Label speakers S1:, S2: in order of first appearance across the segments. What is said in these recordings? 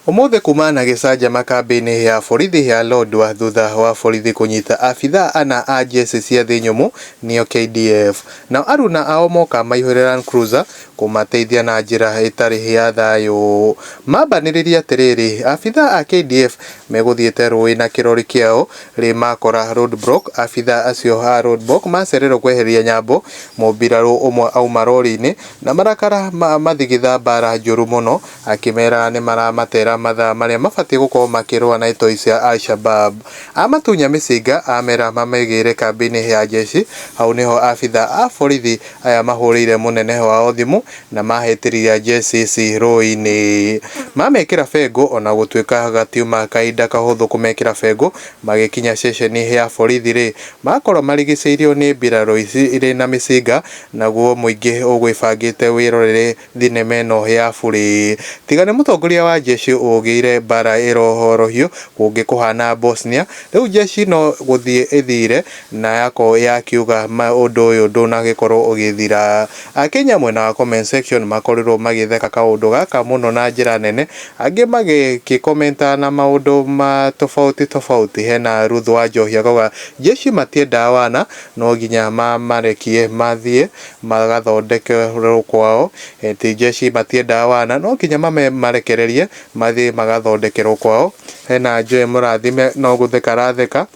S1: Ũmũthĩ kumana gĩcanjama kambĩ-inĩ ya borithi ya Lodwar thutha wa borithi kũnyita abithaa ana a njeci cia thĩ nyũmũ nĩo KDF. Nao aruna ao moka maihũire Land Cruiser kũmateithia na njĩra ĩtarĩ ya thayũ. Mambanĩrĩria atĩrĩrĩ, abithaa a KDF megũthiĩte rũĩ na kĩrori kĩao rĩ makora roadblock. Abithaa acio a roadblock macererwo kweheria nyambo, mũmbirarũ ũmwe auma rori-inĩ na marakara mathigitha mbara njũru mũno, akĩmera nĩ maramatera mathaa marĩa mabatiĩ gũkorwo makĩrũa na itoi cia Al-Shabab. Amatunya mĩcinga amera mamegĩre kambĩ-inĩ ya jeshi. Hau nĩho abithaa a borithi aya mahũrĩire mũnene wao thimũ na mahĩtĩria jeshi ici rũĩ-inĩ. Mamekĩra bengo ona gũtuĩka gatiuma kahinda kahũthũ kũmekĩra bengo, magĩkinya ceceni ya borithi rĩ, makorwo marigicĩirio nĩ mbirarũ ici irĩ na mĩcinga, naguo mũingĩ ũgwĩbangĩte wĩrorere thinema ĩno ya bũrĩ. Tiga nĩ mũtongoria wa jeshi ũgĩire mbara ĩrohorohio kũngĩ kũhana Bosnia, rĩu jeshi no gũthiĩ ĩthire na yakorwo yakiuga ũndũ ũyũ ndũnagĩkorwo ũgĩthira. Akenya mwena wa comment section makorirwo magĩtheka kaũndũ gaka mũno na njĩra nene, angĩ magĩkomenta na maũndũ ma tofauti. Hena Ruth Wanjohi akauga jeshi matiendaga wana, no nginya mamarekie mathiĩ magathondekerwo kwao. Ti jeshi matiendaga wana, no nginya marekererie mathiĩ magathondekerwo kwao. Hena Joy Mũrathime no gũtheka aratheka.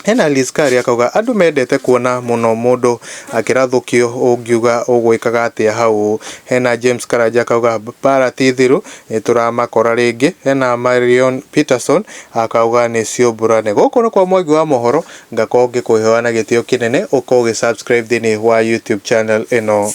S1: Hena Liz Kari akauga andũ mendete kuona mũno mũndũ akĩrathũkio ũngiuga ũgwĩkaga atĩa hau. Hena James Karanja akauga bara ti thiru nĩtũramakora rĩngĩ. Hena Marion Peterson akauga nĩ ciũmbũrane. Gũkũ nĩ kwa Mwangi wa Mohoro, ngakorwo ngĩkũheana gĩtĩo kĩnene ũkorwo ũgĩ subscribe thĩinĩ wa YouTube channel ĩno.